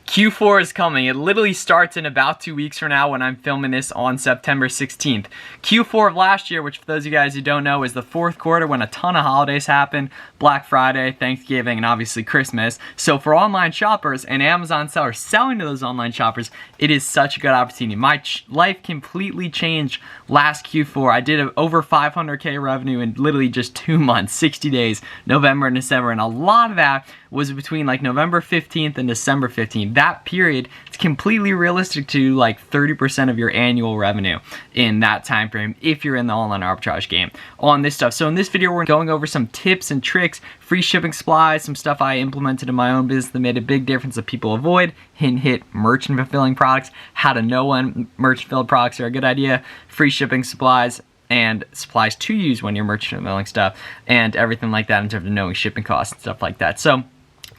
Q4 is coming. It literally starts in about 2 weeks from now when I'm filming this on September 16th. Q4 of last year, which for those of you guys who don't know, is the fourth quarter when a ton of holidays happen. Black Friday, Thanksgiving, and obviously Christmas. So for online shoppers and Amazon sellers selling to those online shoppers, it is such a good opportunity. My life completely changed last Q4. I did over 500K revenue in literally just 2 months, 60 days, November and December, and a lot of that was between like November 15th and December 15th. That period is completely realistic to like 30% of your annual revenue in that time frame if you're in the online arbitrage game on this stuff. So in this video, we're going over some tips and tricks, free shipping supplies, some stuff I implemented in my own business that made a big difference that people avoid, hit merchant fulfilling products, how to know when merchant fulfilled products are a good idea, free shipping supplies, and supplies to use when you're merchant fulfilling stuff, and everything like that in terms of knowing shipping costs and stuff like that. So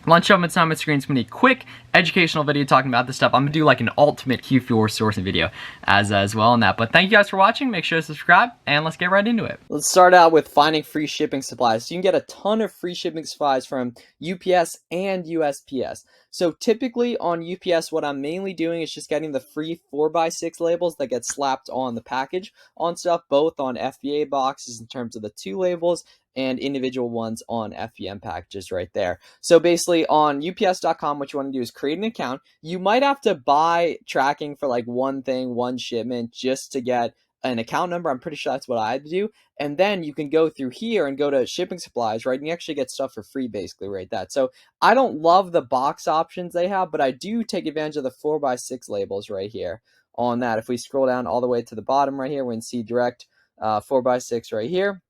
lunch up on my screen is going to be a quick educational video talking about this stuff. I'm going to do like an ultimate Q4 sourcing video as well on that. But thank you guys for watching. Make sure to subscribe, and let's get right into it. Let's start out with finding free shipping supplies. So you can get a ton of free shipping supplies from UPS and USPS. So typically on UPS, what I'm mainly doing is just getting the free 4x6 labels that get slapped on the package on stuff, both on FBA boxes in terms of the 2 labels and individual ones on FBM packages right there. So basically on UPS.com, what you want to do is create an account. You might have to buy tracking for like one thing, one shipment, just to get an account number. I'm pretty sure that's what I had to do. And then you can go through here and go to shipping supplies, right? And you actually get stuff for free basically right that. So I don't love the box options they have, but I do take advantage of the 4x6 labels right here on that. If we scroll down all the way to the bottom right here, we can see direct 4x6 right here.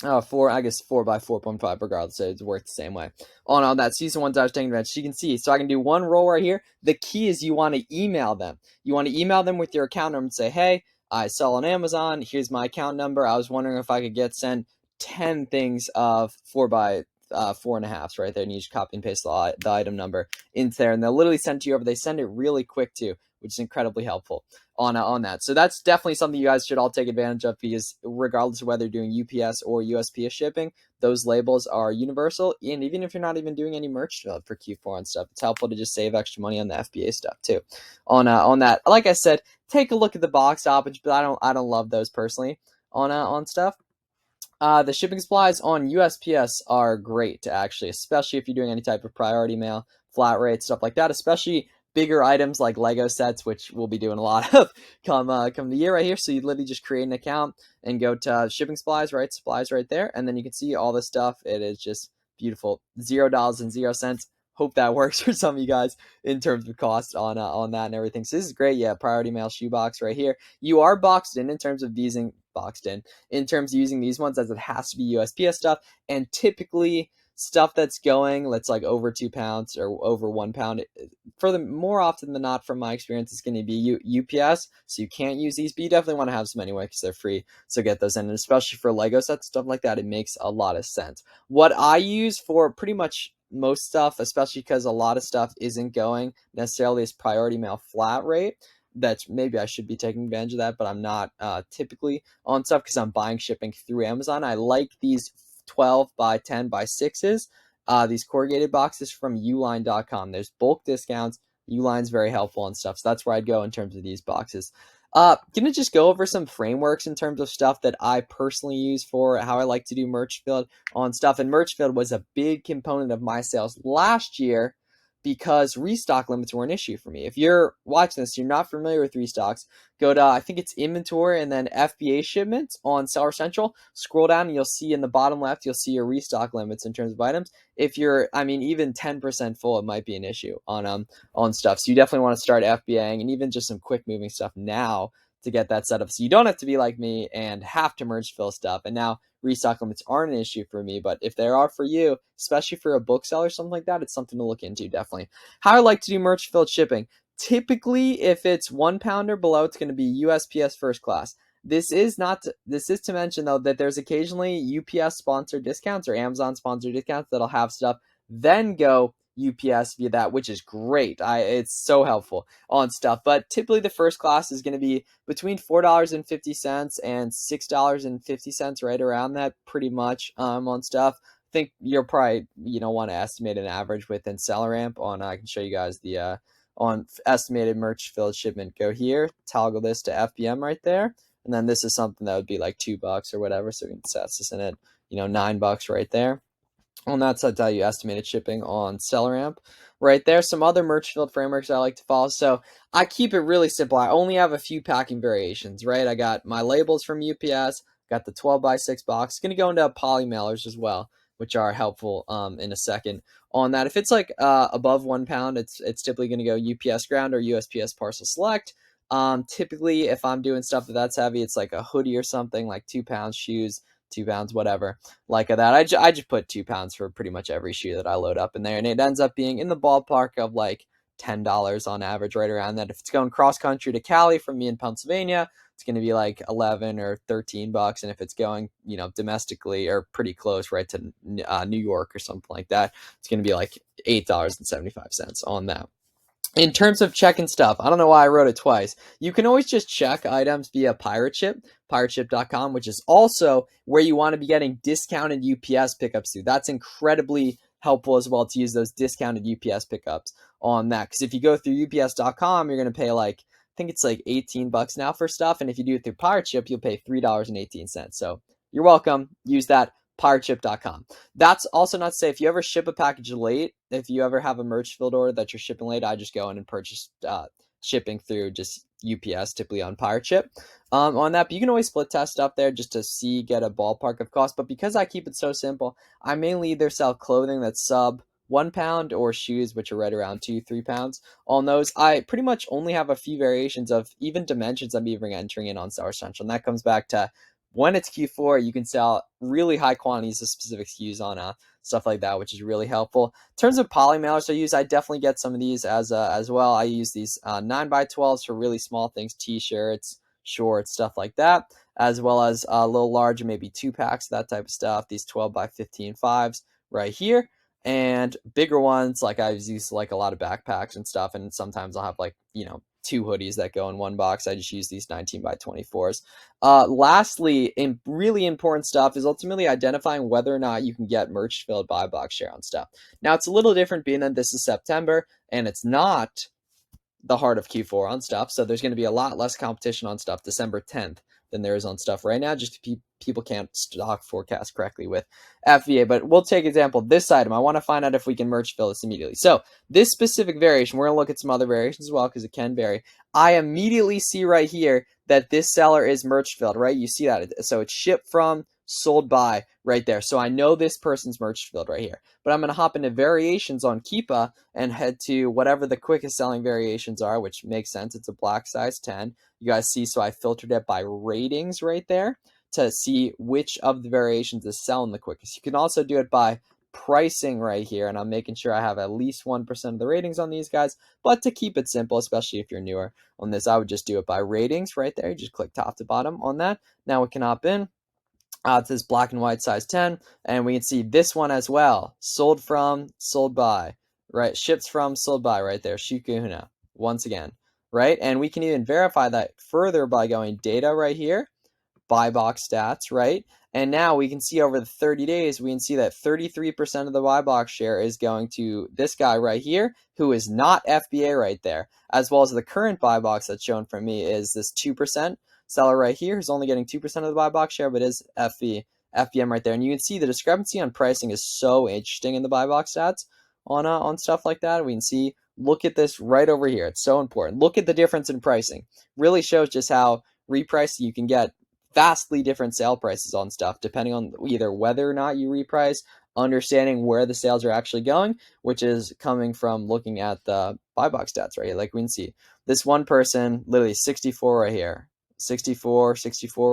I guess 4x4.5, regardless, so it's worked the same way. On all that, season ones I was taking advantage. You can see, so I can do one roll right here. The key is you want to email them. You want to email them with your account number and say, hey, I sell on Amazon. Here's my account number. I was wondering if I could send 10 things of 4x4.5s right there, and you just copy and paste the item number into there, and they'll literally send it to you over. They send it really quick too, which is incredibly helpful on that. So that's definitely something you guys should all take advantage of, because regardless of whether you're doing UPS or USPS shipping, those labels are universal. And even if you're not even doing any merch for Q4 and stuff, it's helpful to just save extra money on the FBA stuff too. On that, like I said, take a look at the box options, but I don't love those personally on stuff. The shipping supplies on USPS are great actually, especially if you're doing any type of priority mail, flat rate, stuff like that, especially bigger items like Lego sets, which we'll be doing a lot of come the year right here. So you literally just create an account and go to shipping supplies, right? Supplies right there. And then you can see all this stuff. It is just beautiful. $0.00. Hope that works for some of you guys in terms of cost on that and everything. So this is great. Yeah, priority mail shoebox right here. You are boxed in terms of using these ones, as it has to be USPS stuff, and typically stuff that's going, let's like over 2 pounds or over 1 pound, for the more often than not, from my experience, it's going to be UPS. So you can't use these, but you definitely want to have some anyway because they're free. So get those in, and especially for Lego sets, stuff like that, it makes a lot of sense. What I use for pretty much most stuff, especially because a lot of stuff isn't going necessarily as priority mail flat rate, that's maybe I should be taking advantage of that, but I'm not typically on stuff because I'm buying shipping through Amazon. I like these 12 by 10 by 6s, these corrugated boxes from uline.com. There's bulk discounts. Uline's very helpful and stuff, so that's where I'd go in terms of these boxes. Gonna just go over some frameworks in terms of stuff that I personally use for how I like to do merch build on stuff. And merch build was a big component of my sales last year because restock limits were an issue for me. If you're watching this, you're not familiar with restocks, go to, I think it's inventory and then FBA shipments on Seller Central. Scroll down and you'll see in the bottom left, you'll see your restock limits in terms of items. If you're, even 10% full, it might be an issue on stuff. So you definitely want to start FBAing and even just some quick moving stuff now to get that set up. So you don't have to be like me and have to merge fill stuff. And now restock limits aren't an issue for me, but if they are for you, especially for a bookseller or something like that, it's something to look into definitely. How I like to do merch filled shipping. Typically, if it's 1 pound or below, it's going to be USPS first class. This is to mention though that there's occasionally UPS sponsored discounts or Amazon sponsored discounts that'll have stuff then go UPS via that, which is great. It's so helpful on stuff. But typically the first class is going to be between $4.50 and $6.50, right around that, pretty much on stuff. I think you'll probably want to estimate an average within SellerAmp on. I can show you guys the on estimated merch filled shipment. Go here, toggle this to FBM right there. And then this is something that would be like $2 or whatever. So we can set this in at, $9 right there. On that side, tell you estimated shipping on SellerAmp right there. Some other merch field frameworks I like to follow. So I keep it really simple. I only have a few packing variations, right? I got my labels from UPS, got the 12x6 box. It's going to go into poly mailers as well, which are helpful in a second on that. If it's like above 1 pound, it's typically going to go UPS ground or USPS parcel select. Typically, if I'm doing stuff that's heavy, it's like a hoodie or something, like 2 pounds, shoes, 2 pounds, whatever, like that. I just put 2 pounds for pretty much every shoe that I load up in there, and it ends up being in the ballpark of like $10 on average, right around that. If it's going cross country to Cali from me in Pennsylvania, it's going to be like 11 or $13, and if it's going, domestically or pretty close, right, to New York or something like that, it's going to be like $8.75 on that. In terms of checking stuff, I don't know why I wrote it twice. You can always just check items via pirateship.com, which is also where you want to be getting discounted UPS pickups to. That's incredibly helpful as well to use those discounted UPS pickups on that. Because if you go through ups.com, you're going to pay I think it's like $18 now for stuff. And if you do it through Pirateship, you'll pay $3.18. So you're welcome. Use that. Pirateship.com. That's also not to say if you ever ship a package late, if you ever have a merch filled order that you're shipping late, I just go in and purchase shipping through just UPS, typically on Pirateship on that. But you can always split test up there just to get a ballpark of cost. But because I keep it so simple, I mainly either sell clothing that's sub 1 pound or shoes, which are right around 2-3 pounds. On those, I pretty much only have a few variations of even dimensions I'm even entering in on Seller Central. And that comes back to when it's Q4, you can sell really high quantities of specific SKUs on stuff like that, which is really helpful. In terms of poly mailers I definitely get some of these as well. I use these 9x12s for really small things, t-shirts, shorts, stuff like that, as well as a little larger, maybe 2 packs, that type of stuff. These 12x15 5s right here. And bigger ones, like I've used like a lot of backpacks and stuff, and sometimes I'll have 2 hoodies that go in one box. I just use these 19x24s. Lastly, really important stuff is ultimately identifying whether or not you can get merch filled buy box share on stuff. Now, it's a little different being that this is September and it's not the heart of Q4 on stuff. So there's going to be a lot less competition on stuff December 10th than there is on stuff right now. Just people can't stock forecast correctly with FBA. But we'll take example, this item. I want to find out if we can merch fill this immediately. So this specific variation, we're going to look at some other variations as well because it can vary. I immediately see right here that this seller is merch filled, right? You see that. So it's shipped from, sold by right there. So I know this person's merch filled right here. But I'm going to hop into variations on Keepa and head to whatever the quickest selling variations are, which makes sense. It's a black size 10. You guys see, so I filtered it by ratings right there to see which of the variations is selling the quickest. You can also do it by pricing right here, and I'm making sure I have at least 1% of the ratings on these guys. But to keep it simple, especially if you're newer on this, I would just do it by ratings right there. You just click top to bottom on that. Now we can hop in. It says black and white size 10, and we can see this one as well. Sold from, sold by, right? Ships from, sold by right there. Shukuna, once again, right? And we can even verify that further by going data right here, buy box stats, right? And now we can see over the 30 days, we can see that 33% of the buy box share is going to this guy right here, who is not FBA right there, as well as the current buy box that's shown for me is this 2%. Seller right here who's only getting 2% of the buy box share, but is FBM right there. And you can see the discrepancy on pricing is so interesting in the buy box stats on stuff like that. We can see, look at this right over here. It's so important. Look at the difference in pricing. Really shows just how repriced you can get vastly different sale prices on stuff depending on either whether or not you reprice, understanding where the sales are actually going, which is coming from looking at the buy box stats right here. Like we can see this one person, literally 64 right here. 64,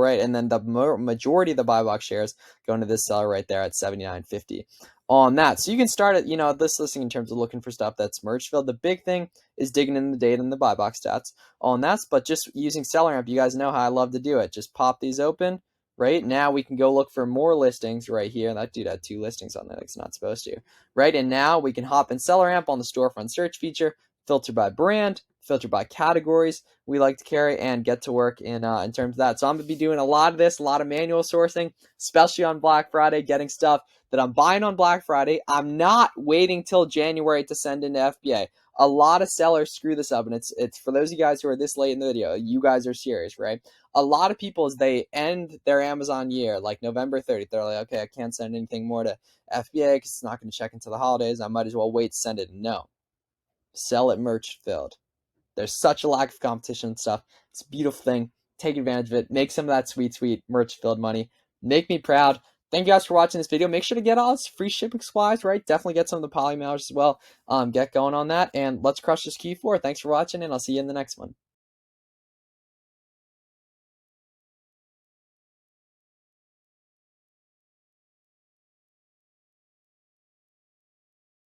right? And then the majority of the buy box shares going to this seller right there at 79.50 on that. So you can start at, this listing in terms of looking for stuff that's merch filled. The big thing is digging in the data and the buy box stats on that. But just using SellerAmp, you guys know how I love to do it. Just pop these open. Right now we can go look for more listings right here. That dude had 2 listings on there. It's not supposed to. Right. And now we can hop in SellerAmp on the storefront search feature, filter by brand, filter by categories we like to carry, and get to work in terms of that. So I'm going to be doing a lot of this, a lot of manual sourcing, especially on Black Friday, getting stuff that I'm buying on Black Friday. I'm not waiting till January to send into FBA. A lot of sellers screw this up, and it's for those of you guys who are this late in the video, you guys are serious, right? A lot of people, as they end their Amazon year, like November 30th, they're like, okay, I can't send anything more to FBA because it's not going to check into the holidays. I might as well wait to send it. No. Sell it merch filled. There's such a lack of competition and stuff. It's a beautiful thing. Take advantage of it. Make some of that sweet, sweet merch filled money. Make me proud. Thank you guys for watching this video. Make sure to get all this free shipping supplies, right? Definitely get some of the poly mailers as well. Get going on that, and let's crush this Q4. Thanks for watching, and I'll see you in the next one.